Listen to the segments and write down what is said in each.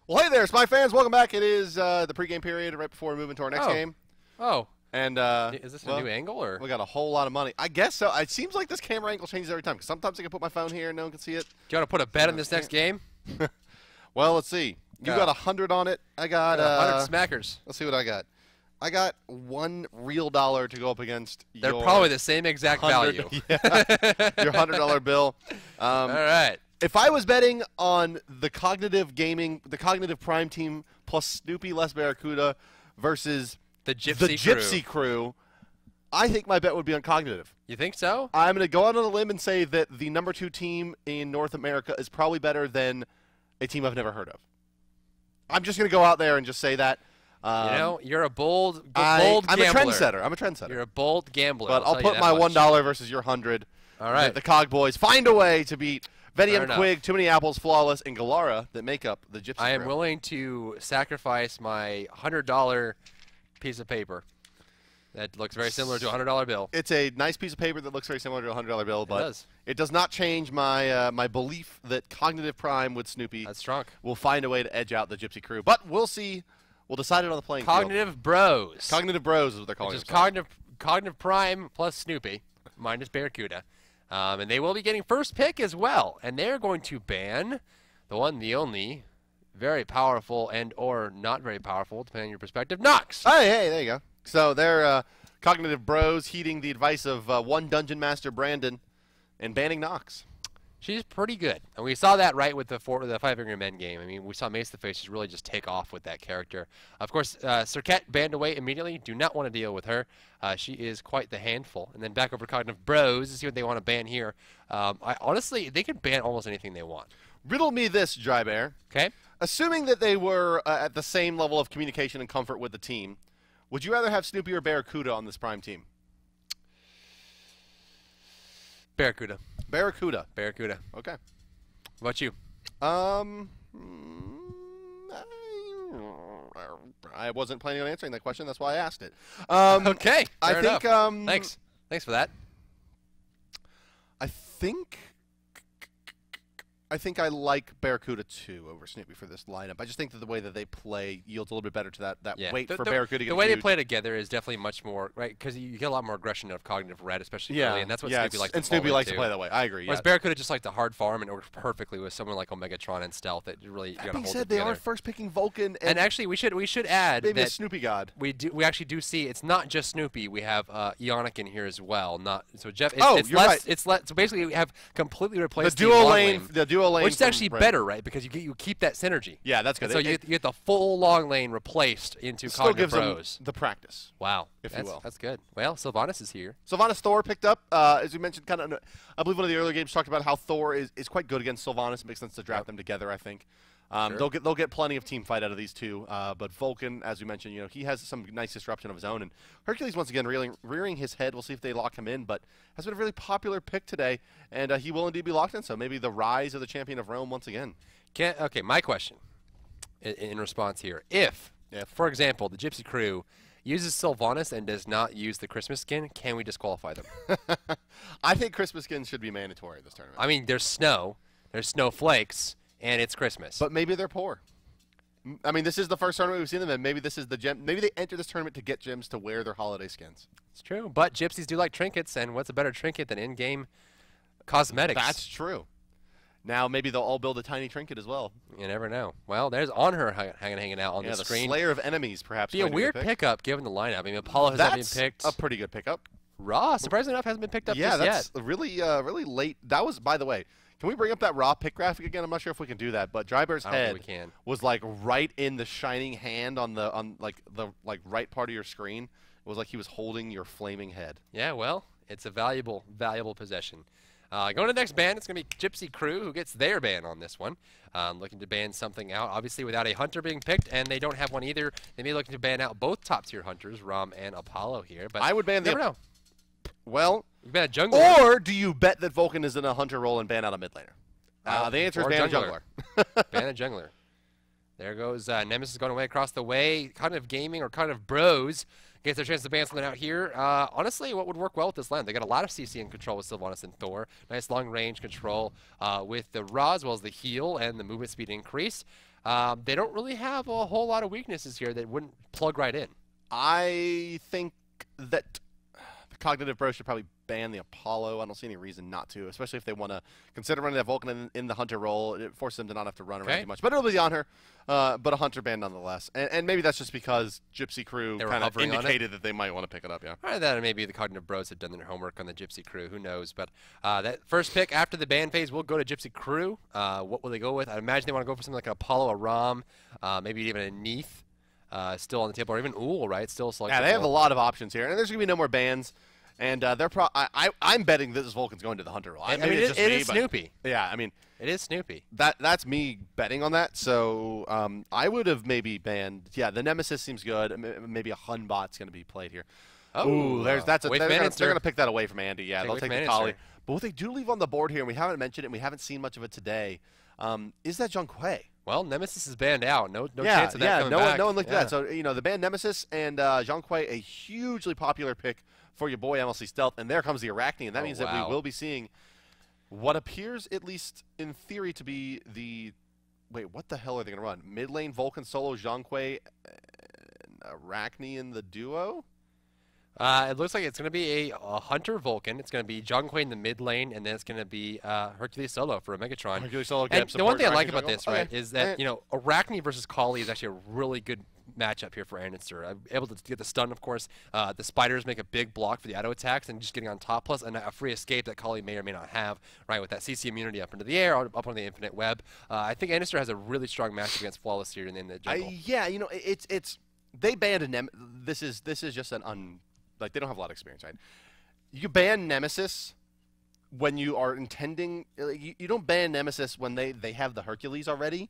Well, hey there, Smite fans. Welcome back. It is the pregame period right before we move into our next game. Oh. And is this a new angle? Or we got a whole lot of money. I guess so. It seems like this camera angle changes every time. Because sometimes I can put my phone here and no one can see it. Do you want to put a bet on this next game? Well, let's see. You got 100 on it. I got 100 smackers. Let's see what I got. I got $1 real to go up against They're probably the same exact value. Yeah, your $100 bill. All right. If I was betting on the Cognitive Prime team plus Snoopy less Barracuda versus the Gypsy Crew, I think my bet would be on Cognitive. You think so? I'm going to go out on a limb and say that the #2 team in North America is probably better than a team I've never heard of. I'm just going to go out there and just say that. You know, you're a bold I'm gambler. I'm a trendsetter. You're a bold gambler. But I'll put my $1 versus your 100. All right. The Cog Boys find a way to beat Vedium Quig, Too Many Apples, Flawless, and Galara that make up the Gypsy Crew. I am willing to sacrifice my $100 piece of paper that looks very similar to a $100 bill. It's a nice piece of paper that looks very similar to a $100 bill, but it does not change my my belief that Cognitive Prime with Snoopy will find a way to edge out the Gypsy Crew. But we'll see. We'll decide it on the playing field. Cognitive Bros. Cognitive Bros is what they're calling it. Which is Cognitive Prime plus Snoopy minus Barracuda. And they will be getting first pick as well. And they're going to ban the one, the only, very powerful and or not very powerful, depending on your perspective, Nox. Hey, there you go. So they're Cognitive Bros heeding the advice of one Dungeon Master, Brandon, and banning Nox. She's pretty good. And we saw that right with the Five Finger Men game. I mean, we saw Mace the Face just really just take off with that character. Of course, Serket banned away immediately. Do not want to deal with her. She is quite the handful. And then back over to Cognitive Bros to see what they want to ban here. Honestly, they could ban almost anything they want. Riddle me this, Dry Bear. Okay. Assuming that they were at the same level of communication and comfort with the team, would you rather have Snoopy or Barracuda on this Prime team? Barracuda. Barracuda. Barracuda. Okay. What about you? I wasn't planning on answering that question. That's why I asked it. Okay. I think. Thanks. Thanks for that. I think I like Barracuda 2 over Snoopy for this lineup. I just think that the way that they play yields a little bit better to that wait for Barracuda to get the way they play together is definitely much more, right? Because you get a lot more aggression out of Cognitive Red, especially early, and that's what Snoopy likes to play. And Snoopy likes to play that way. I agree. Whereas Barracuda just like the hard farm and it works perfectly with someone like Omegatron and Stealth. That really that being said, they are first picking Vulcan. And actually, we should add maybe that a Snoopy God. We actually do see it's not just Snoopy. We have Ionic in here as well. Jeff. You're right. So basically, we have completely replaced the dual lane, which is actually better, right? Because you keep that synergy. Yeah, that's good. So you get the full long lane replaced into Cognitive Bros. The practice. Wow, if you will. That's good. Well, Sylvanas is here. Sylvanas Thor picked up, as we mentioned, kind of. I believe one of the earlier games talked about how Thor is quite good against Sylvanas. It makes sense to draft them together. I think. Sure. They'll get plenty of team fight out of these two. But Vulcan, as we mentioned, he has some nice disruption of his own. And Hercules once again rearing his head. We'll see if they lock him in, but has been a really popular pick today, and he will indeed be locked in. So maybe the rise of the champion of Rome once again. Okay, my question in response here: if, for example, the Gypsy Crew uses Sylvanas and does not use the Christmas skin, can we disqualify them? I think Christmas skins should be mandatory this tournament. I mean, there's snow, there's snowflakes, and it's Christmas. But maybe they're poor. I mean, this is the first tournament we've seen them, and maybe this is the gem. Maybe they enter this tournament to get gems to wear their holiday skins. It's true, but gypsies do like trinkets, and what's a better trinket than in-game cosmetics? That's true. Now maybe they'll all build a tiny trinket as well. You never know. Well, there's Honor hanging out on the screen. The Slayer of Enemies, perhaps. Be a weird pickup given the lineup. I mean, Apollo has not been picked. That's a pretty good pickup. Raw, surprisingly enough, hasn't been picked up just yet. Yeah, that's really late. That was, by the way, can we bring up that Raw pick graphic again? I'm not sure if we can do that, but Drybear's head was like right in the shining hand on the right part of your screen. It was like he was holding your flaming head. Yeah, well, it's a valuable possession. Going to the next ban, it's going to be Gypsy Crew, who gets their ban on this one. Looking to ban something out, obviously without a hunter being picked, and they don't have one either. They may be looking to ban out both top-tier hunters, Rom and Apollo here. But I would ban never know. Well, you ban a jungler. Or do you bet that Vulcan is in a hunter role and ban out a mid laner? The answer is ban a jungler. Ban a jungler. There goes Nemesis going away across the way. Kind of gaming or kind of bros gets their chance to ban something out here. Honestly, what would work well with this land? They got a lot of CC in control with Sylvanas and Thor. Nice long range control with the Ra as well as the heal and the movement speed increase. they don't really have a whole lot of weaknesses here that wouldn't plug right in. I think that the Cognitive Bros should probably ban the Apollo. I don't see any reason not to, especially if they want to consider running that Vulcan in the Hunter role. It forces them to not have to run around too much. But it'll be on her, but a Hunter ban nonetheless. And maybe that's just because Gypsy Crew kind of indicated that they might want to pick it up, yeah. Or that maybe the Cognitive Bros have done their homework on the Gypsy Crew. Who knows? But that first pick after the ban phase will go to Gypsy Crew. What will they go with? I imagine they want to go for something like an Apollo, a Rom, maybe even a Neath. Still on the table, or even Uhl, right? Still selected. Yeah, they have a lot of options here, and there's going to be no more bans. And I'm betting this Vulcan's going to the Hunter role. I mean, it is Snoopy. Yeah, I mean, it is Snoopy. That's me betting on that. So I would have maybe banned. Yeah, the Nemesis seems good. Maybe a Hunbot's going to be played here. Oh, they're going to pick that away from Andy. Yeah, they'll take the Kali. But what they do leave on the board here, and we haven't mentioned it, and we haven't seen much of it today, is that Zhonghui. Well, Nemesis is banned out. No chance of that coming back. No one looked at that. So, the banned Nemesis and Zhonghui, a hugely popular pick for your boy MLC Stealth. And there comes the Arachne, and that means that we will be seeing what appears, at least in theory, to be the – wait, what the hell are they going to run? Mid lane Vulcan solo, Zhonghui, and Arachne in the duo? It looks like it's going to be a Hunter Vulcan. It's going to be Zhonghui in the mid lane, and then it's going to be Hercules solo for a Megatron. Hercules solo. And the one thing I like about this, right, is that Arachne versus Kali is actually a really good matchup here for Anister. I'm able to get the stun, of course. The spiders make a big block for the auto attacks, and just getting on top, plus a free escape that Kali may or may not have, right, with that CC immunity up into the air, up on the infinite web. I think Anister has a really strong matchup against Flawless here in the jungle. It's they banned a This is just an like, they don't have a lot of experience, right? You ban Nemesis when you are intending you don't ban Nemesis when they have the Hercules already,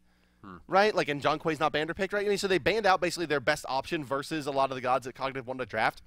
right? Like, and Zhonghui's not banned or picked, right? I mean, so they banned out basically their best option versus a lot of the gods that Cognitive wanted to draft,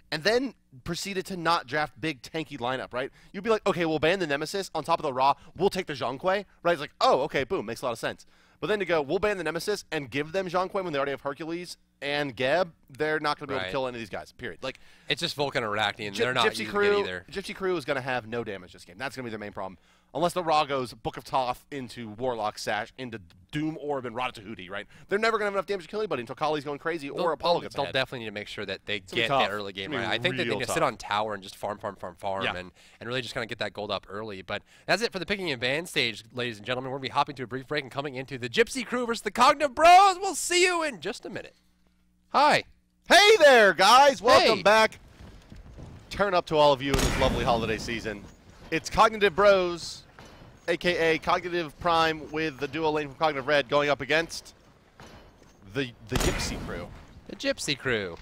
and then proceeded to not draft big tanky lineup, right? You'd be like, okay, we'll ban the Nemesis on top of the Ra, we'll take the Zhonghui, right? It's like, oh, okay, boom, makes a lot of sense. But then to go, we'll ban the Nemesis and give them Zhonghui when they already have Hercules and Geb, they're not going to be able to kill any of these guys, period. Like, it's just Vulcan and Arachne, and they're not using it either. Gypsy Crew is going to have no damage this game. That's going to be their main problem. Unless the Ra goes Book of Thoth into Warlock Sash, into Doom Orb and Rata-Tahuti, right? They're never going to have enough damage to kill anybody until Kali's going crazy or Apollo gets ahead. They'll definitely need to make sure that they get that early game right. I think that they need to sit on tower and just farm, and really just kind of get that gold up early. But that's it for the picking and ban stage, ladies and gentlemen. We're going to be hopping to a brief break and coming into the Gypsy Crew versus the Cognitive Bros. We'll see you in just a minute. Hi. Hey there, guys. Welcome back. Turn up to all of you in this lovely holiday season. It's Cognitive Bros, a.k.a. Cognitive Prime with the dual lane from Cognitive Red going up against the Gypsy Crew. The Gypsy Crew.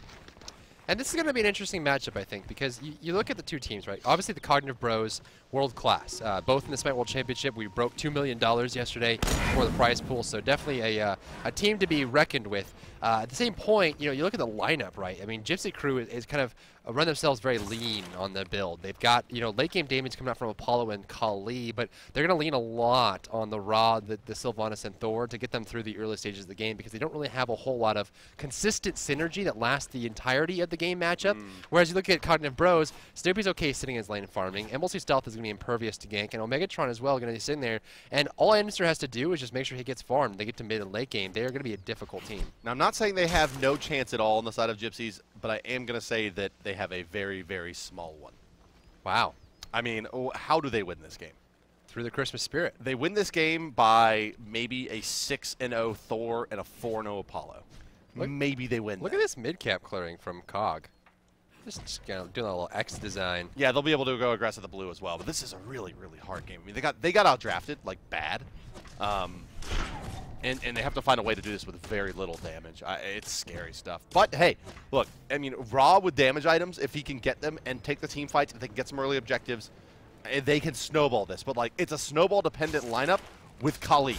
And this is going to be an interesting matchup, I think, because you look at the two teams, right? Obviously, the Cognitive Bros, world class. Both in the Smite World Championship. We broke $2 million yesterday for the prize pool, so definitely a team to be reckoned with. At the same point, you look at the lineup, right? I mean, Gypsy Crew is kind of run themselves very lean on the build. They've got, late game damage coming out from Apollo and Kali, but they're going to lean a lot on the Ra, the Sylvanas, and Thor to get them through the early stages of the game because they don't really have a whole lot of consistent synergy that lasts the entirety of the game matchup. Whereas you look at Cognitive Bros, Snoopy's okay sitting in his lane and farming. MLC Stealth is going to be impervious to gank, and Omegatron as well going to be sitting there. And all Anister has to do is just make sure he gets farmed. They get to mid and late game. They are going to be a difficult team. Now, I'm not saying they have no chance at all on the side of Gypsies, but I am going to say that they have a very, very small one. Wow. I mean, how do they win this game? Through the Christmas spirit. They win this game by maybe a 6-0 Thor and a 4-0 Apollo. Maybe they win. Look at this mid-cap clearing from Cog. Just doing a little X design. Yeah, they'll be able to go aggressive the blue as well. But this is a really, really hard game. I mean, they got outdrafted, like, bad. And they have to find a way to do this with very little damage. It's scary stuff. But, hey, look, I mean, Ra with damage items, if he can get them and take the team fights, if they can get some early objectives, they can snowball this. But, like, it's a snowball-dependent lineup with Kali,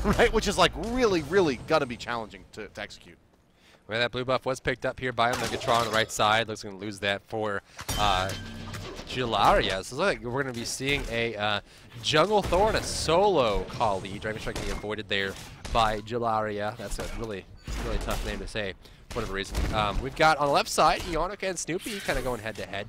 right? Which is, like, really, really going to be challenging to execute. Well, that blue buff was picked up here by Megatron on the right side. Looks like going to lose that for Gilaria. So it looks like we're going to be seeing a Jungle Thor and a solo Kali. Dragon Strike getting avoided there by Gilaria. That's a really tough name to say for whatever reason. We've got on the left side, Ionic and Snoopy kind of going head-to-head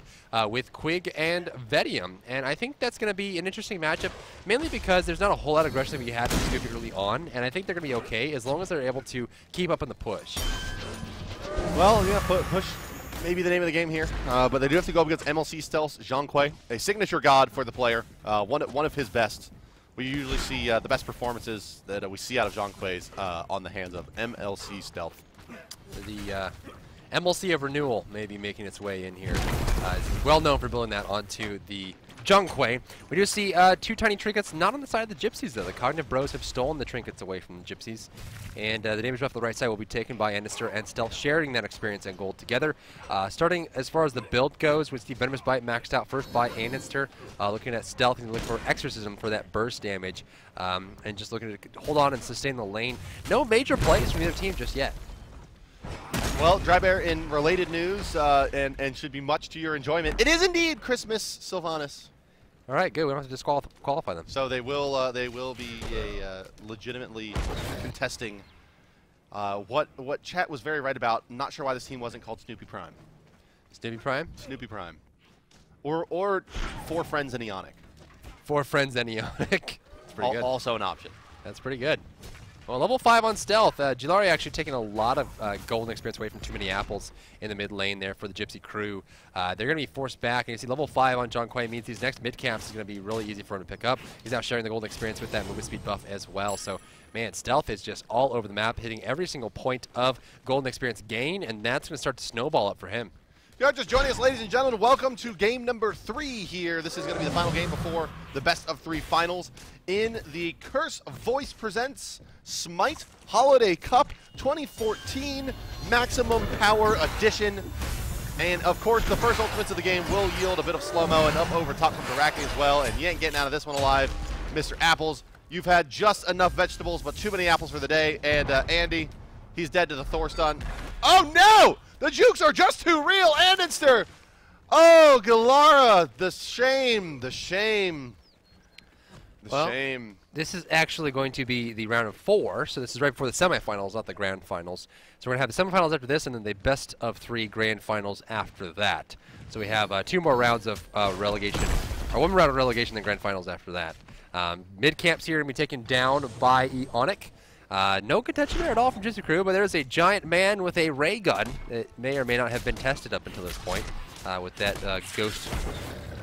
with Quig and Vedium. And I think that's going to be an interesting matchup, mainly because there's not a whole lot of aggression that we had with Snoopy early on, and I think they're going to be okay as long as they're able to keep up in the push. Well, yeah, push maybe the name of the game here, but they do have to go up against MLC Stealth Zhangquei, a signature god for the player, one of his best. We usually see the best performances that we see out of Zhangquei's on the hands of MLC Stealth. The MLC of Renewal may be making its way in here. It's well known for building that onto the Zhangquei. We do see 2 tiny trinkets, not on the side of the Gypsies though. The Cognitive Bros have stolen the trinkets away from the Gypsies. And the damage buff on the right side will be taken by Enister and Stealth, sharing that experience and gold together. Starting as far as the build goes, with the Venomous Bite maxed out first by Enister. Looking at Stealth and looking for Exorcism for that burst damage. And just looking to hold on and sustain the lane. No major plays from either team just yet. Well, Drybear, in related news, and should be much to your enjoyment, it is indeed Christmas Sylvanas. All right, good. We don't have to disqualify them. So they will be legitimately contesting what chat was very right about. Not sure why this team wasn't called Snoopy Prime. Snoopy Prime? Snoopy Prime. Or 4 Friends and Ionic. 4 Friends and Ionic. That's pretty good. Also an option. That's pretty good. Well, level 5 on Stealth. Gilaria actually taking a lot of golden experience away from too many apples in the mid lane there for the Gypsy Crew. They're going to be forced back. And you see level 5 on Zhangquei means these next mid camps is going to be really easy for him to pick up. He's now sharing the golden experience with that movement speed buff as well. So, man, Stealth is just all over the map, hitting every single point of golden experience gain, and that's going to start to snowball up for him. If you're just joining us, ladies and gentlemen, welcome to game number 3 here. This is going to be the final game before the best of 3 finals in the Curse Voice Presents Smite Holiday Cup 2014 Maximum Power Edition. And, of course, the first ultimates of the game will yield a bit of slow-mo and up over top from Daraki as well, and you ain't getting out of this one alive, Mr. Apples. You've had just enough vegetables, but too many apples for the day, and Andy, he's dead to the Thor stun. Oh, no! The jukes are just too real, Enister! Oh, Galara, the shame, the shame, the shame. This is actually going to be the round of 4, so this is right before the semifinals, not the grand finals. So we're going to have the semifinals after this, and then the best of 3 grand finals after that. So we have 2 more rounds of relegation, or 1 round of relegation, then grand finals after that. Mid camps here are going to be taken down by Ionic. No contention there at all from Gypsy Crew, but there's a giant man with a ray gun that may or may not have been tested up until this point with that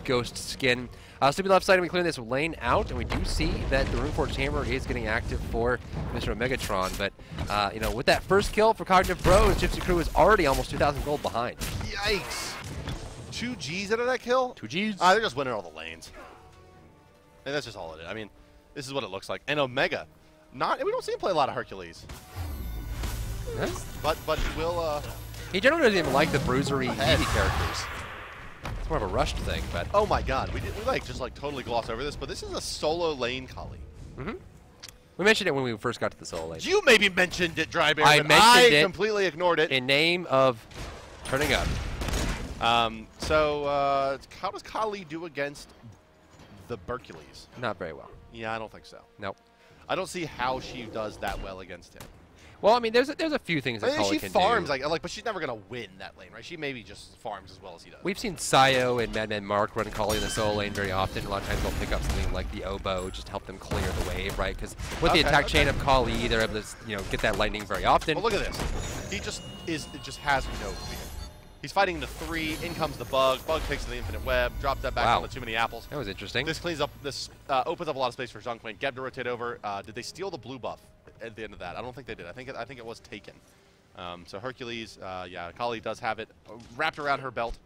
ghost skin. Snoopy left side, we clearing this lane out, and we do see that the Runeforged Hammer is getting active for Mr. Megatron. But you know, with that first kill for Cognitive Bros, Gypsy Crew is already almost 2,000 gold behind. Yikes! 2 Gs out of that kill? 2 Gs. They're just winning all the lanes. And that's just all it is. I mean, this is what it looks like. And Omega, we don't see him play a lot of Hercules. Huh? But he will. He generally doesn't even like the bruisery easy characters. It's more of a rushed thing, but. Oh my God, we just totally gloss over this, but this is a solo lane Kali. Mm-hmm. We mentioned it when we first got to the solo lane. You maybe mentioned it, Drybear, I completely ignored it. In name of turning up. So how does Kali do against the Hercules? Not very well. Yeah, I don't think so. Nope. I don't see how she does that well against him. Well, I mean, there's a few things that Kali can do. She farms, but she's never going to win that lane, right? She maybe just farms as well as he does. We've seen Sayo and Madman Mark run Kali in the solo lane very often. A lot of times they'll pick up something like the oboe just to help them clear the wave, right? Because with the attack chain of Kali, they're able to get that lightning very often. Well, look at this. He just has no fear. He's fighting the 3. In comes the bug. Bug takes the infinite web. Drops that back on the too many apples. That was interesting. This cleans up. This opens up a lot of space for Zhangquei. Geb to rotate over. Did they steal the blue buff at the end of that? I don't think they did. I think it was taken. So Hercules, yeah, Kali does have it wrapped around her belt.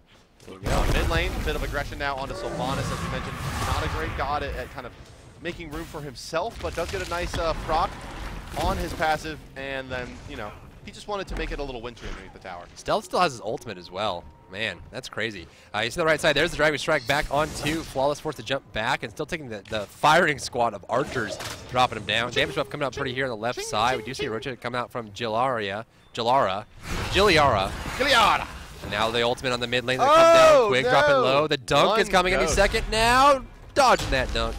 Mid lane, a bit of aggression now onto Sylvanas, as we mentioned. Not a great god at kind of making room for himself, but does get a nice proc on his passive, and then he just wanted to make it a little wintry underneath the tower. Stealth still has his ultimate as well. Man, that's crazy. You see the right side, there's the Dragon Strike back onto Flawless, forced to jump back and still taking the firing squad of archers, dropping him down. Damage buff coming out pretty here on the left side. We do see a rotate coming out from Gilara. And now the ultimate on the mid lane that comes down. Quig dropping low. The dunk is coming any second now. Dodging that dunk.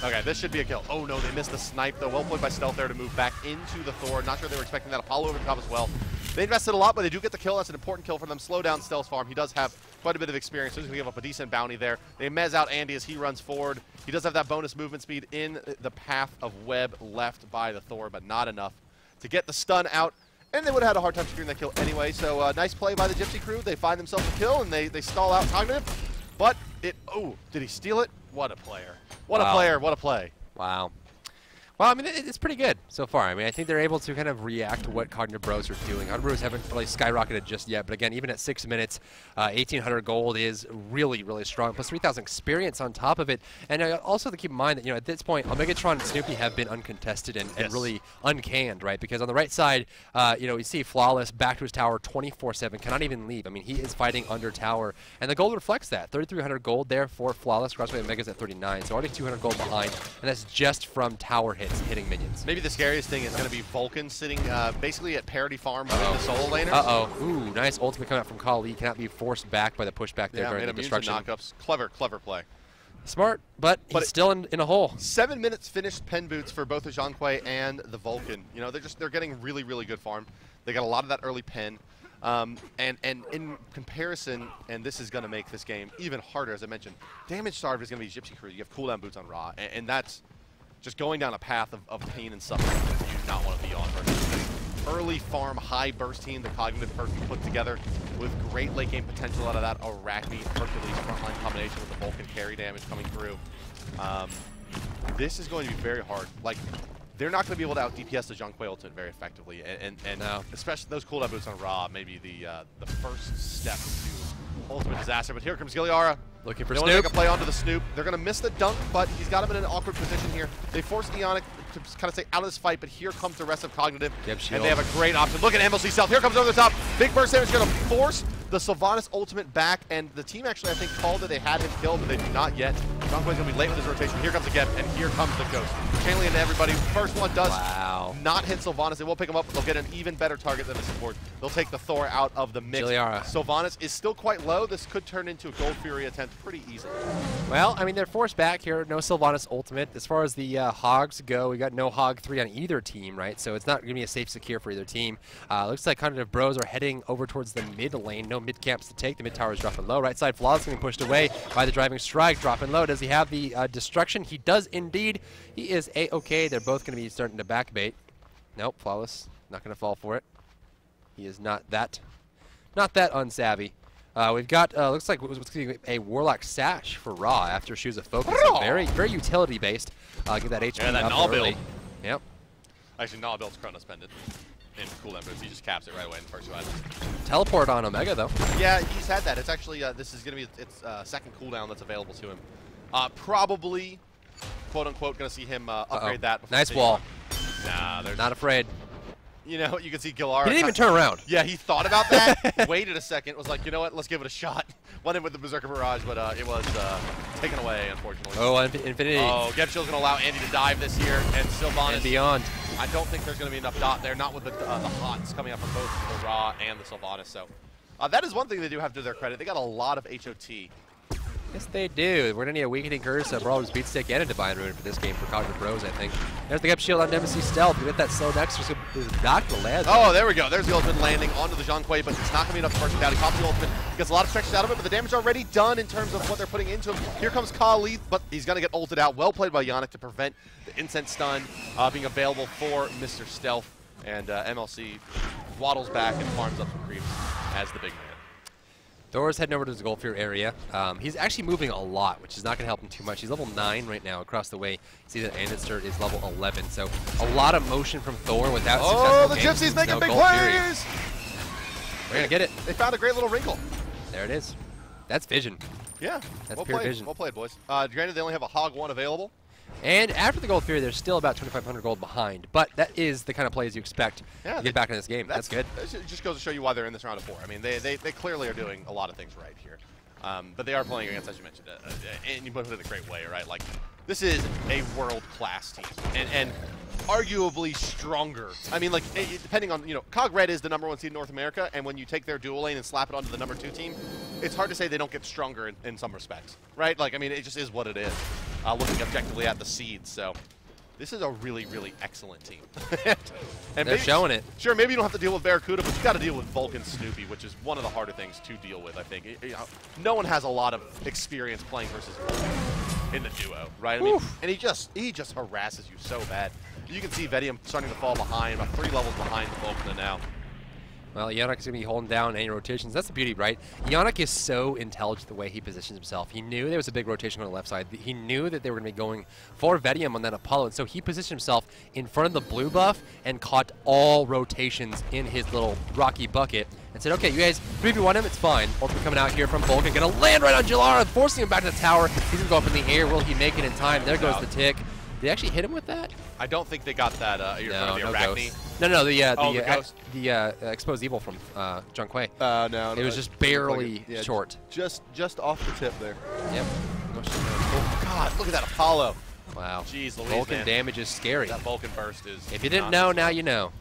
Okay, this should be a kill. Oh no, they missed the snipe though. Well played by Stealth there to move back into the Thor. Not sure they were expecting that. Apollo over the top as well. They invested a lot, but they do get the kill. That's an important kill for them. Slow down Stealth's farm. He does have quite a bit of experience, so he's going to give up a decent bounty there. They mez out Andy as he runs forward. He does have that bonus movement speed in the path of web left by the Thor, but not enough to get the stun out. And they would have had a hard time securing that kill anyway. So nice play by the Gypsy Crew. They find themselves a kill, and they stall out Cognitive. But oh, did he steal it? What a player. What a player. What a play. Wow. Well, I mean, it's pretty good so far. I mean, I think they're able to kind of react to what Cognitive Bros are doing. Cognitive Bros haven't really skyrocketed just yet, but again, even at 6 minutes, 1,800 gold is really, really strong, plus 3,000 experience on top of it. And also to keep in mind that, at this point, Omegatron and Snoopy have been uncontested and really uncanned, right? Because on the right side, we see Flawless back to his tower 24/7, cannot even leave. I mean, he is fighting under tower, and the gold reflects that. 3,300 gold there for Flawless. Crossway Omega's at 39, so already 200 gold behind, and that's just from tower hits. Hitting minions. Maybe the scariest thing is going to be Vulcan sitting basically at parity farm with the solo laners. Ooh, nice ultimate coming out from Kali. Cannot be forced back by the pushback there during the destruction. Knockups. Clever play. Smart, but he's still in a hole. 7 minutes finished pen boots for both the Zhonghui and the Vulcan. They're getting really, really good farm. They got a lot of that early pen. And in comparison, and this is going to make this game even harder, as I mentioned, damage starved is going to be Gypsy Crew. You have cooldown boots on Ra, and that's just going down a path of pain and suffering that you do not want to be on versus an early farm, high burst team, the Cognitive perfect put together with great late game potential out of that Arachne Hercules frontline combination with the Vulcan carry damage coming through. This is going to be very hard. Like, they're not going to be able to out DPS the Zhonghui ultimate very effectively, and no. Especially those cooldown boots on Ra, maybe the first step to ultimate disaster. But here comes Giliara. Looking for Snoop. They want to make a play onto the Snoop. They're going to miss the dunk, but he's got him in an awkward position here. They force Eonic to kind of stay out of this fight, but here comes the rest of Cognitive, and they have a great option. Look at MLC Stealth. Here comes over the top. Big burst damage going to force the Sylvanas ultimate back, and the team actually, I think, called that they had him killed, but they do not yet. Zhonghui's going to be late with his rotation. Here comes the Gep, and here comes the Ghost. Channeling into everybody. First one does not hit Sylvanas. They will pick him up, but they'll get an even better target than the support. They'll take the Thor out of the mix. Giliara. Sylvanas is still quite low. This could turn into a Gold Fury attempt pretty easily. Well, I mean, they're forced back here. No Sylvanas ultimate. As far as the Hogs go, we got no Hog 3 on either team, right? So it's not going to be a safe secure for either team. Looks like Cognitive Bros are heading over towards the mid lane. No mid camps to take. The mid tower is dropping low. Right side Flawless getting pushed away by the driving strike. Dropping low. Does he have the destruction? He does indeed. He is A-okay. They're both going to be starting to backbait. Nope, Flawless not going to fall for it. He is not that unsavvy. We've got looks like a Warlock Sash for Ra after Shoes of Focus. So very utility based. Get that HP that up null early. build. Yep. Actually, null build's Chronos pendant. In cooldown boots, he just caps it right away in the first 2 items. Teleport on Omega though. Yeah, he's had that. It's actually this is going to be its second cooldown that's available to him. Probably, quote unquote, going to see him upgrade that. Nice wall. Nah, there's not afraid. You can see Giliara. He didn't even turn around. Yeah, he thought about that, waited a second, was like, you know what, let's give it a shot. Went in with the Berserker Barrage, but it was taken away, unfortunately. Oh, Infinity. Oh, Gebshield's going to allow Andy to dive this year, and Sylvanas. And beyond. I don't think there's going to be enough dot there, not with the HOTS coming up from both the Ra and the Sylvanas. So that is one thing they do have to their credit. They got a lot of HOT. Yes, they do. We're going to need a Weakening Curse, a Brawler's Beatstick, and a Divine Rune for this game for Cognitive Bros, I think. There's the Gep Shield on Nemesis Stealth. We get that slow Nexus is not going to land. Oh, there we go. There's the ultimate landing onto the Zhonghui, but it's not going to be enough to burst him down. He pops the ultimate, gets a lot of stretches out of it, but the damage already done in terms of what they're putting into him. Here comes Kali, but he's going to get ulted out. Well played by Yannick to prevent the incense stun being available for Mr. Stealth. And MLC waddles back and farms up some creeps as the big man. Thor's heading over to the Goldfear area. He's actually moving a lot, which is not going to help him too much. He's level 9 right now across the way. You see that Anitster is level 11, so a lot of motion from Thor without successful the games. Gypsy's making big Gold plays! Fury. We're going to get it. They found a great little wrinkle. There it is. That's vision. Yeah, that's well pure played. vision. Well played, boys. Granted, they only have a Hog 1 available. And after the Gold Fury, they're still about 2,500 gold behind. But that is the kind of plays you expect to get back in this game. That's good. It just goes to show you why they're in this round of 4. I mean, they clearly are doing a lot of things right here. But they are playing against, as you mentioned, and you put it in a great way, right? Like, this is a world-class team, and arguably stronger. I mean, like, depending on, Cog Red is the #1 seed in North America, and when you take their dual lane and slap it onto the #2 team, it's hard to say they don't get stronger in some respects, right? Like, I mean, it just is what it is. looking objectively at the seeds. So this is a really, really excellent team. And they're maybe, showing it. Sure, maybe you don't have to deal with Barracuda, but you got to deal with Vulcan Snoopy, which is one of the harder things to deal with, I think. You know, no one has a lot of experience playing versus Vulcan in the duo, right? I mean, and he just harasses you so bad. You can see Vedium starting to fall behind, about 3 levels behind Vulcan now. Well, Yannick is going to be holding down any rotations. That's the beauty, right? Yannick is so intelligent the way he positions himself. He knew there was a big rotation on the left side. He knew that they were going to be going for Vedium on that Apollo, and so he positioned himself in front of the blue buff and caught all rotations in his little rocky bucket and said, okay, you guys 3v1 him, it's fine. Ultimate coming out here from Vulcan, going to land right on Jalara, forcing him back to the tower. He's going to go up in the air. Will he make it in time? There goes the tick. Did they actually hit him with that? I don't think they got that. No, the no Arachne. ghost. No, the ghost. exposed evil from Junquei. No, It was just barely short. Just off the tip there. Yep. Oh God, look at that Apollo. Wow. Jeez Louise, Vulcan man. damage is scary. That Vulcan burst is. If you didn't know, now you know.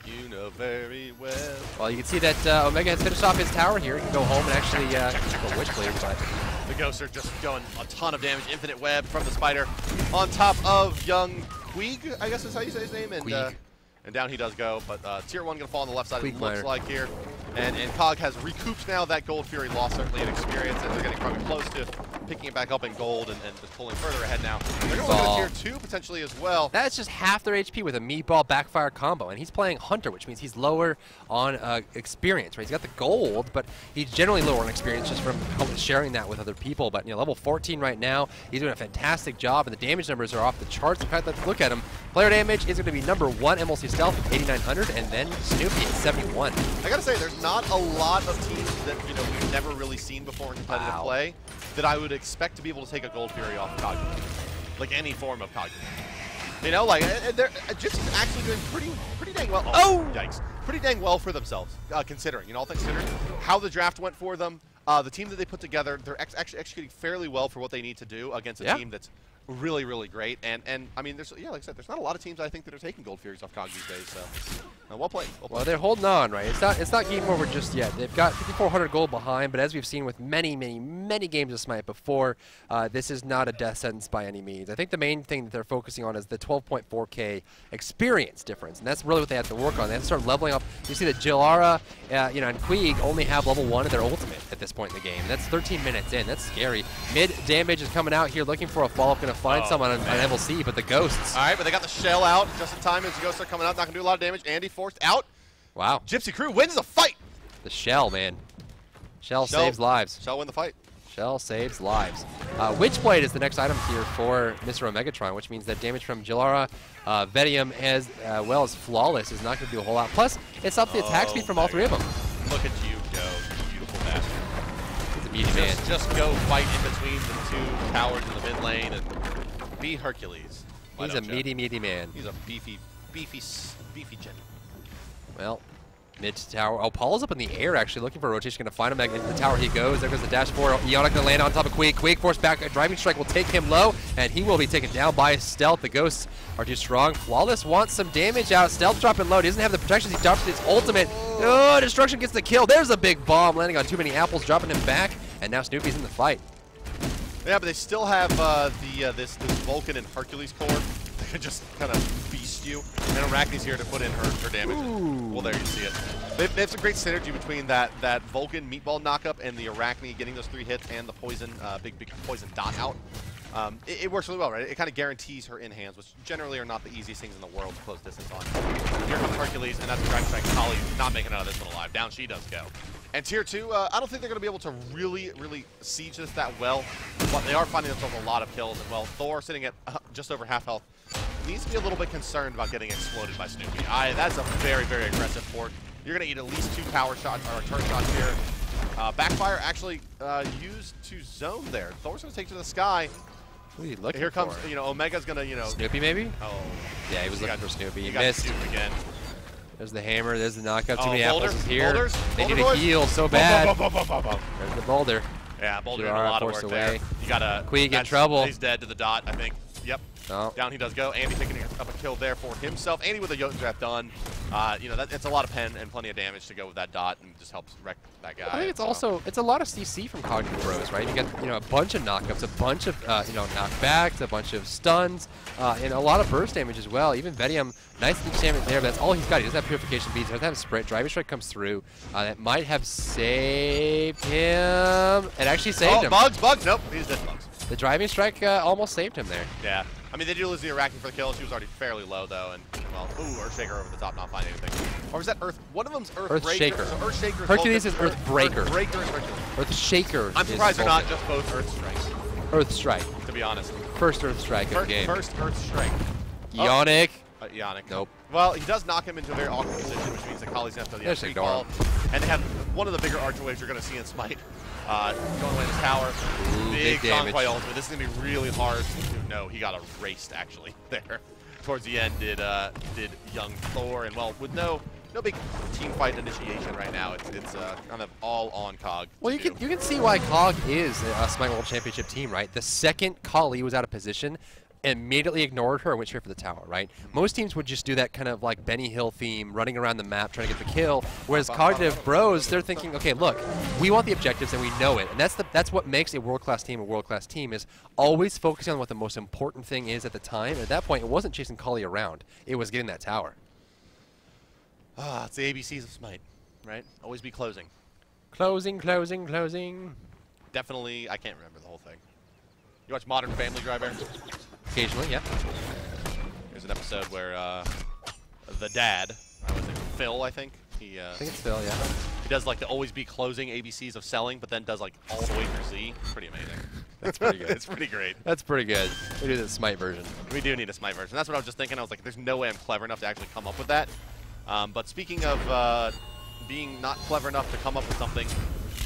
You know very well. Well, you can see that Omega has finished off his tower here. He can go home and actually go Witchblade, but the ghosts are just doing a ton of damage. Infinite web from the spider on top of young Queeg, I guess is how you say his name. And down he does go, but tier 1 gonna fall on the left side, it looks like here. And Cog has recouped now that Gold Fury loss, certainly in experience, and they're getting probably close to picking it back up in gold and just pulling further ahead now. They're going to go to tier 2 potentially as well. That's just half their HP with a meatball backfire combo, and he's playing Hunter, which means he's lower on experience, right? He's got the gold, but he's generally lower on experience just from sharing that with other people. But, you know, level 14 right now, he's doing a fantastic job, and the damage numbers are off the charts. In fact, let's look at him. Player damage is going to be number 1 MLC Stealth with 8,900, and then Snoopy at 71. I gotta say, there's not a lot of teams that we've never really seen before in competitive play that I would expect to be able to take a Gold Fury off of Cog, like any form of Cog. You know, like Gypsy's actually doing pretty dang well. Oh, yikes! Pretty dang well for themselves, considering all things considered, how the draft went for them. The team that they put together, they're actually executing fairly well for what they need to do against a team that's really, really great. And I mean, like I said, there's not a lot of teams I think that are taking Gold Furies off Cog these days. So, well played. Well, they're holding on, right? It's not game over just yet. They've got 5,400 gold behind, but as we've seen with many games of Smite before, this is not a death sentence by any means. I think the main thing that they're focusing on is the 12.4K experience difference, and that's really what they have to work on. They have to start leveling up. You see that Jalara, and Queeg only have level 1 of their ultimate at this point in the game. That's 13 minutes in. That's scary. Mid damage is coming out here, looking for a follow-up, going to find someone on MLC, but the ghosts. All right, but they got the shell out just in time as the ghosts are coming out. Not going to do a lot of damage. Andy forced out. Wow. Gypsy Crew wins the fight. The shell, man. Shell saves lives. Shell win the fight. Shell saves lives. Witchblade is the next item here for Mr. Omegatron, which means that damage from Jalara, Vedium, as well as Flawless is not going to do a whole lot. Plus, it's up the attack speed from all 3 of them. Look at you go, you beautiful bastard. He's a beauty man. Just go fight in between the 2 towers in the mid lane and be Hercules. He's a meaty man. He's a beefy Jenny. Well, mid tower. Oh, Paul's up in the air, actually, looking for a rotation. Going to find him back into the tower. He goes. There goes the dash forward. Ionic going to land on top of Queeg. Queeg forced back. A driving strike will take him low, and he will be taken down by Stealth. The ghosts are too strong. Flawless wants some damage out. Stealth dropping low. He doesn't have the protections. He drops his ultimate. Oh, Destruction gets the kill. There's a big bomb landing on too many apples, dropping him back, and now Snoopy's in the fight. Yeah, but they still have this Vulcan and Hercules core that can just kind of beast you. And Arachne's here to put in her damage. Ooh. Well, there you see it. They have some great synergy between that Vulcan meatball knockup and the Arachne getting those 3 hits and the poison, big poison dot out. It works really well, right? It kind of guarantees her in hands, which generally are not the easiest things in the world to close distance on. Here comes Hercules, and that's the Dragon Strike. Kali not making it out of this one alive. Down she does go. And tier 2, I don't think they're going to be able to really siege this that well, but they are finding themselves a lot of kills. And well, Thor sitting at just over half health needs to be a little bit concerned about getting exploded by Snoopy. That's a very aggressive fork. You're going to eat at least 2 power shots or turn shots here. Backfire actually used to zone there. Thor's going to take to the sky. What are you looking Here comes, for? Omega's going to, Snoopy, maybe? Oh. Yeah, he was looking for Snoopy. He missed. Again. There's the hammer. There's the knockup. Too many apples here. Boulders, they need a heal so bad. There's the boulder. Yeah, Boulder doing a lot of work there. You got a Queeg in trouble. He's dead to the dot, I think. Yep. Oh. Down he does go. Andy picking up a kill there for himself. Andy with a Jotun Draft done. You know, it's a lot of pen and plenty of damage to go with that dot, and just helps wreck that guy. I think it's also a lot of CC from Cognitive Bros, right? You get a bunch of knockups, a bunch of knockbacks, a bunch of stuns, and a lot of burst damage as well. Even Vedium, nice leech damage there, but that's all he's got. He doesn't have Purification Beads, he doesn't have Sprint. Driving Strike comes through. That might have saved him. It actually saved him. Bugs. Nope, he's dead. Bugs. The Driving Strike almost saved him there. Yeah. I mean, they do lose the Iraqi for the kill. She was already fairly low, though. And, well, Earthshaker over the top, not finding anything. Or was that Earth? One of them's Earthbreaker. Earthshaker. So Earthshaker is Hercules is Earthbreaker. Earthbreaker is Hercules. Earthshaker. I'm surprised they're not just both Earth Strikes. Earth Strike. To be honest. First Earth Strike of the game. First Earth Strike. Yonic. Yonic. Nope. Well, he does knock him into a very awkward position, which means that Kali's going to have to There's the a call. And they have one of the bigger archer waves you're going to see in Smite. Going away in his tower. Ooh, big damage. Conquest ultimate. This is going to be really hard. No, he got erased, actually, there. Towards the end did young Thor. And, well, with no big team fight initiation right now. It's kind of all on Cog. Well, you can see why Cog is a Smite World Championship team, right? The second Kali was out of position, immediately ignored her and went straight for the tower, right? Most teams would just do that kind of like Benny Hill theme, running around the map trying to get the kill, whereas Cognitive Bros, they're thinking, okay, look, we want the objectives and we know it, and that's what makes a world-class team is always focusing on what the most important thing is at the time. At that point, it wasn't chasing Kali around, it was getting that tower. It's the ABCs of Smite, right? Always be closing. Closing, closing, closing. Definitely, I can't remember the whole thing. You watch Modern Family, Driver? Occasionally, yeah. There's an episode where the dad, Phil, I think. I think it's Phil, yeah. He does like the always be closing ABCs of selling, but then does like all the way through Z. Pretty amazing. That's pretty good. It's pretty great. That's pretty good. We do the Smite version. We do need a Smite version. That's what I was just thinking. I was like, there's no way I'm clever enough to actually come up with that. But speaking of being not clever enough to come up with something,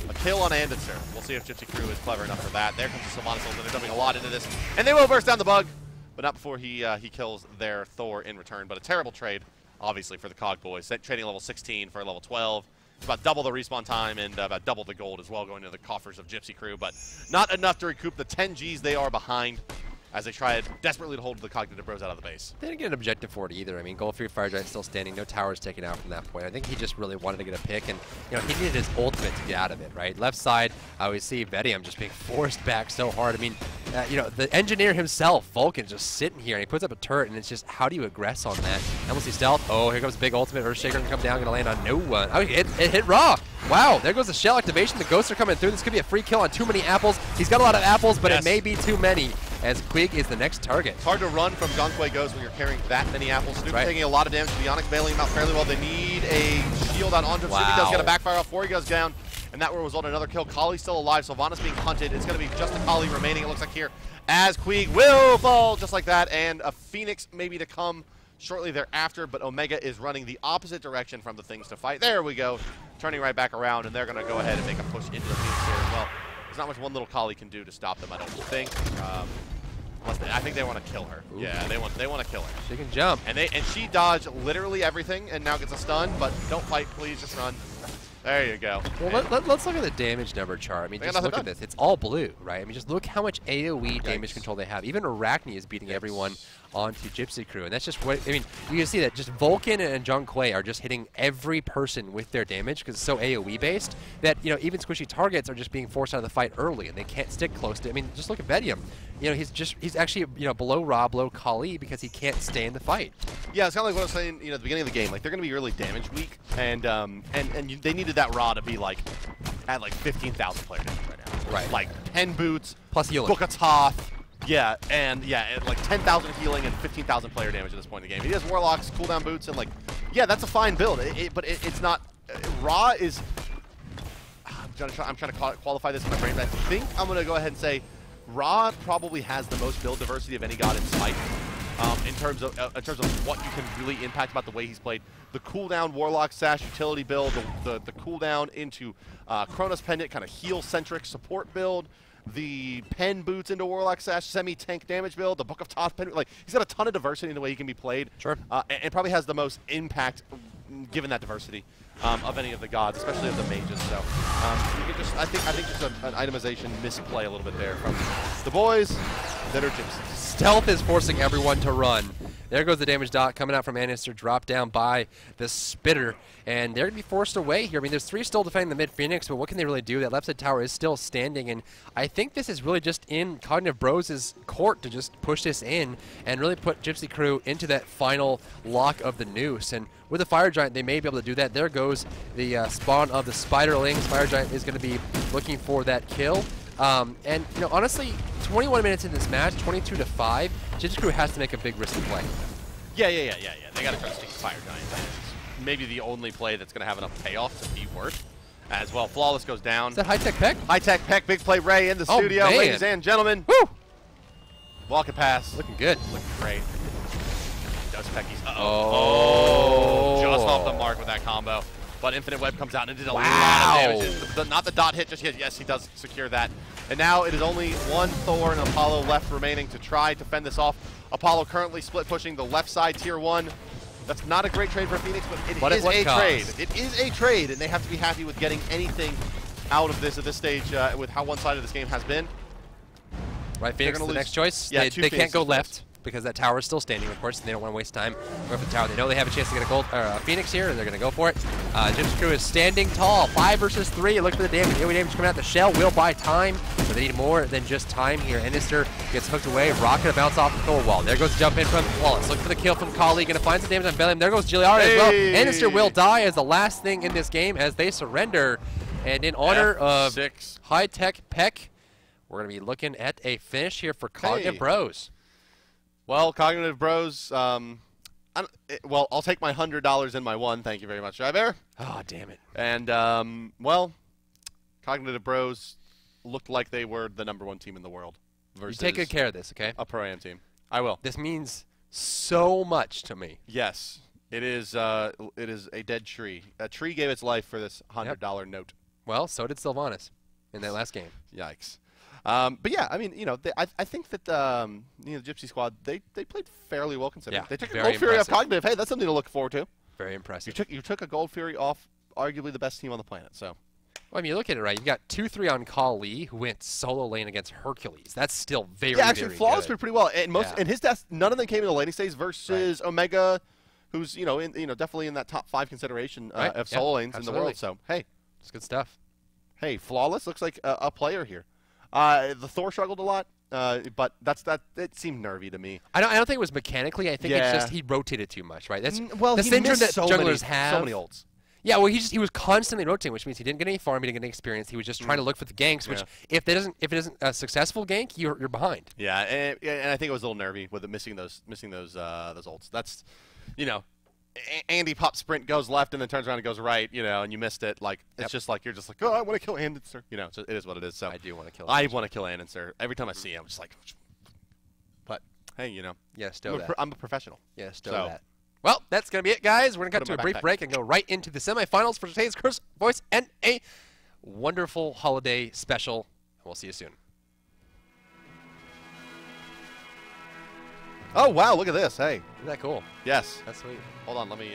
a kill on Anditzer. We'll see if Gypsy Crew is clever enough for that. There comes the Sylvanas ult, and they're dumping a lot into this. And they will burst down the bug, but not before he kills their Thor in return. But a terrible trade, obviously, for the Cog boys. Trading level 16 for level 12. It's about double the respawn time and about double the gold as well going to the coffers of Gypsy Crew. But not enough to recoup the 10 Gs they are behind as they try desperately to hold the Cognitive Bros out of the base. They didn't get an objective for it either. I mean, Gold Free Fire Giant still standing, no towers taken out from that point. I think he just really wanted to get a pick, and he needed his ultimate to get out of it, right? Left side, we see Vedium just being forced back so hard. I mean, the engineer himself, Vulcan, just sitting here, and he puts up a turret, and it's just, how do you aggress on that? Almost see stealth. Oh, here comes big ultimate. Earthshaker can come down, gonna land on no one. Oh, it hit Raw. Wow, there goes the shell activation. The ghosts are coming through. This could be a free kill on too many apples. He's got a lot of apples, but It may be too many, as Quig is the next target. It's hard to run from Gonkwe Ghost when you're carrying that many apples. Snoop taking a lot of damage. Bionic bailing him out fairly well. They need a shield on Andre. Wow. He does get a backfire off before he goes down, and that will result in another kill. Kali's still alive. Sylvanas being hunted. It's going to be just the Kali remaining, it looks like here, as Quig will fall just like that, and a Phoenix maybe to come shortly thereafter, but Omega is running the opposite direction from the things to fight. There we go. Turning right back around, and they're going to go ahead and make a push into the Phoenix here as well. There's not much one little Kali can do to stop them, I don't think. I think they want to kill her. Ooh. Yeah, they want to kill her. She can jump. And she dodged literally everything and now gets a stun, but don't fight, please, just run. There you go. Well, let's look at the damage number chart. I mean, just look at this. It's all blue, right? I mean, just look how much AoE damage control they have. Even Arachne is beating everyone onto Gypsy Crew, and that's just what, I mean, you can see that just Vulcan and John Quay are just hitting every person with their damage because it's so AoE based that, even squishy targets are just being forced out of the fight early and they can't stick close to, I mean, just look at Vedium. He's actually, below Ra, below Kali because he can't stay in the fight. Yeah, it's kind of like what I was saying, at the beginning of the game. Like, they're going to be really damage weak, and they needed that Ra to be, like, at, like, 15,000 player damage right now. Right. Like, 10 boots. Plus healing. Book of Toth. Yeah, and, like, 10,000 healing and 15,000 player damage at this point in the game. He has Warlocks, cooldown boots, and, like, yeah, that's a fine build. But it's not... Ra is... I'm trying to qualify this in my brain, but I think I'm going to go ahead and say Ra probably has the most build diversity of any god in Smite. In terms of what you can really impact about the way he's played. The cooldown Warlock Sash utility build, the cooldown into Chronos Pendant kind of heal-centric support build, the pen boots into Warlock Sash semi-tank damage build, the Book of Toth pen, like he's got a ton of diversity in the way he can be played. Sure. And probably has the most impact given that diversity. of any of the gods, especially of the mages. So you can just, I think just an itemization misplay a little bit there from the boys that are Gypsies. Stealth is forcing everyone to run. There goes the damage dot coming out from Anister, dropped down by the Spitter, and they're going to be forced away here. I mean, there's 3 still defending the mid-Phoenix, but what can they really do? That left side tower is still standing, and I think this is really just in Cognitive Bros' court to just push this in and really put Gypsy Crew into that final lock of the noose. And with the Fire Giant, they may be able to do that. There goes the spawn of the Spiderlings. Fire Giant is going to be looking for that kill. And, you know, honestly, 21 minutes in this match, 22-5, Gypsy Crew has to make a big risky play. Yeah. They got to try to stick to Fire Giant. It's maybe the only play that's going to have enough payoff to be worth as well. Flawless goes down. Is that high-tech Peck? High-tech Peck, big play Ray in the studio, man. ladies and gentlemen. Woo! Walking past. Looking good. Looking great. Does Pecky's. Oh. Just off the mark with that combo. But Infinite Web comes out and did a lot of damage. Not the dot hit just yet. Yes, he does secure that. And now it is only one Thor and Apollo left remaining to try to fend this off. Apollo currently split pushing the left side tier 1. That's not a great trade for Phoenix, but it is a trade. It is a trade, and they have to be happy with getting anything out of this at this stage with how one-sided this game has been. Right, Phoenix is the next choice. Yeah, they can't go left because that tower is still standing, of course, and they don't want to waste time going for the tower. They know they have a chance to get a gold Phoenix here, and they're going to go for it. Gypsy Crew is standing tall. 5 versus 3. Look for the damage. The only damage coming out. The shell will buy time, but they need more than just time here. Anister gets hooked away. Rocket to bounce off the Thor wall. There goes the jump in from Wallace. Look for the kill from Kali. Going to find some damage on Bellingham. There goes Giliard as well. Anister will die as the last thing in this game as they surrender. And in honor of high-tech Peck, we're going to be looking at a finish here for Cognitive Bros. Well, Cognitive Bros, well, I'll take my $100 in my one. Thank you very much, Driver. Oh, damn it. And, well, Cognitive Bros looked like they were the #1 team in the world. Versus You take good care of this, okay? A Pro-Am team. I will. This means so much to me. Yes. It is a dead tree. A tree gave its life for this $100 note. Well, so did Sylvanas in that last game. Yikes. But yeah, I mean, you know, I think that you know, the Gypsy squad they played fairly well considering. Yeah, They took a very Gold Fury off impressive. Cognitive. Hey, that's something to look forward to. Very impressive. You took a Gold Fury off arguably the best team on the planet. So. Well, I mean, you look at it right. You've got 2-3 on Kali, who went solo lane against Hercules. That's still very, yeah, actually, very Flawless good. played pretty well. And in his deaths, none of them came in the laning stage versus Omega, who's definitely in that top 5 consideration of solo lanes in the world. So hey, it's good stuff. Hey, Flawless looks like a player here. The Thor struggled a lot, but it seemed nervy to me. I don't think it was mechanically. I think it's just he rotated too much, right? That's well, the syndrome that junglers have. So many ults. Yeah, well, he was constantly rotating, which means he didn't get any farm, he didn't get any experience. He was just trying to look for the ganks, which if it isn't a successful gank, you're behind. Yeah, and I think it was a little nervy with it missing those ults. That's, you know, Andy pop sprint goes left and then turns around and goes right, you know, and you missed it. Like it's just like you're just like, oh, I want to kill Andenser. You know, it is what it is. So I do want to kill. I want to kill Andenser every time I see him. I'm just like, but hey, you know, I'm a professional. Yeah, stow that. Well, that's going to be it, guys. We're going to cut to a brief break and go right into the semifinals for today's Curse Voice and a wonderful holiday special. We'll see you soon. Oh, wow, look at this. Hey. Isn't that cool? Yes. That's sweet. Hold on, let me